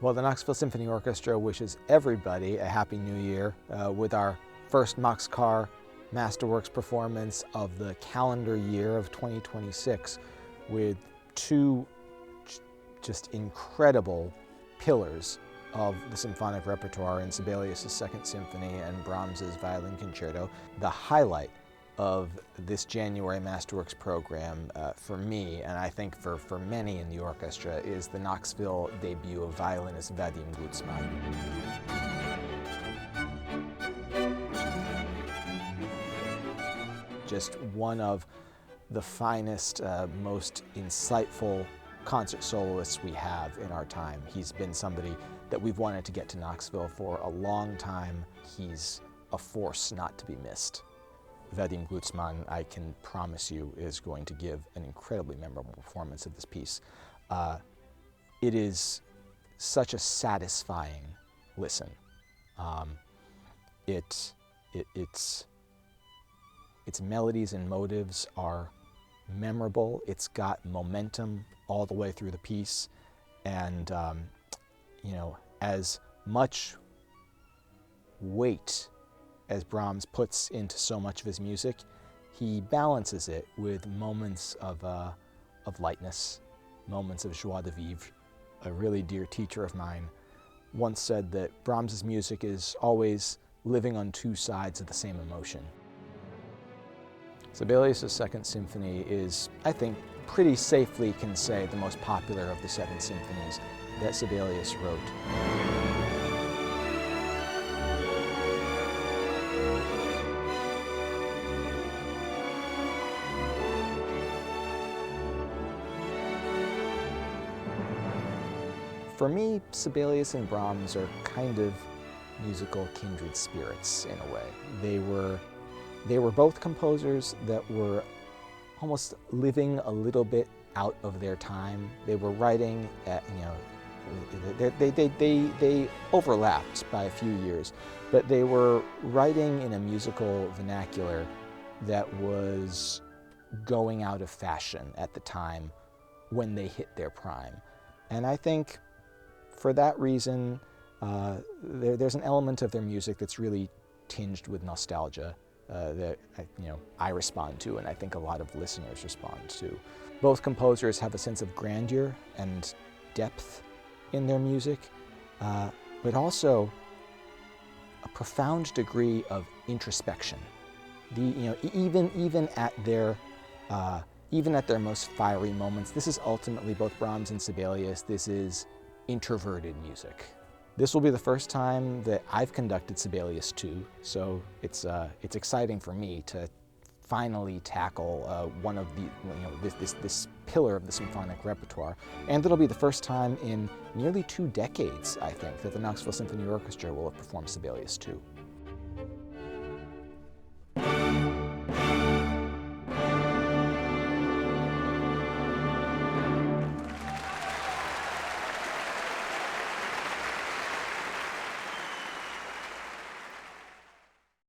Well, the Knoxville Symphony Orchestra wishes everybody a Happy New Year with our first Moxcar Masterworks performance of the calendar year of 2026 with two just incredible pillars of the symphonic repertoire in Sibelius' Second Symphony and Brahms' Violin Concerto. The highlight of this January Masterworks program for me, and I think for many in the orchestra, is the Knoxville debut of violinist Vadim Gluzman. Just one of the finest, most insightful concert soloists we have in our time. He's been somebody that we've wanted to get to Knoxville for a long time. He's a force not to be missed. Vadim Gluzman, I can promise you, is going to give an incredibly memorable performance of this piece. It is such a satisfying listen. Its melodies and motives are memorable. It's got momentum all the way through the piece, and as much weight as Brahms puts into so much of his music, he balances it with moments of lightness, moments of joie de vivre. A really dear teacher of mine once said that Brahms's music is always living on two sides of the same emotion. Sibelius' Second Symphony is, I think, pretty safely can say the most popular of the 7 symphonies that Sibelius wrote. For me, Sibelius and Brahms are kind of musical kindred spirits in a way. They were both composers that were almost living a little bit out of their time. They were writing at, they overlapped by a few years, but they were writing in a musical vernacular that was going out of fashion at the time when they hit their prime. And I think for that reason, there's an element of their music that's really tinged with nostalgia that I respond to, and I think a lot of listeners respond to. Both composers have a sense of grandeur and depth in their music, but also a profound degree of introspection. Even at their most fiery moments, this is ultimately, both Brahms and Sibelius, this is introverted music. This will be the first time that I've conducted Sibelius 2, so it's exciting for me to finally tackle one of this pillar of the symphonic repertoire, and it'll be the first time in nearly 2 decades, I think, that the Knoxville Symphony Orchestra will have performed Sibelius 2.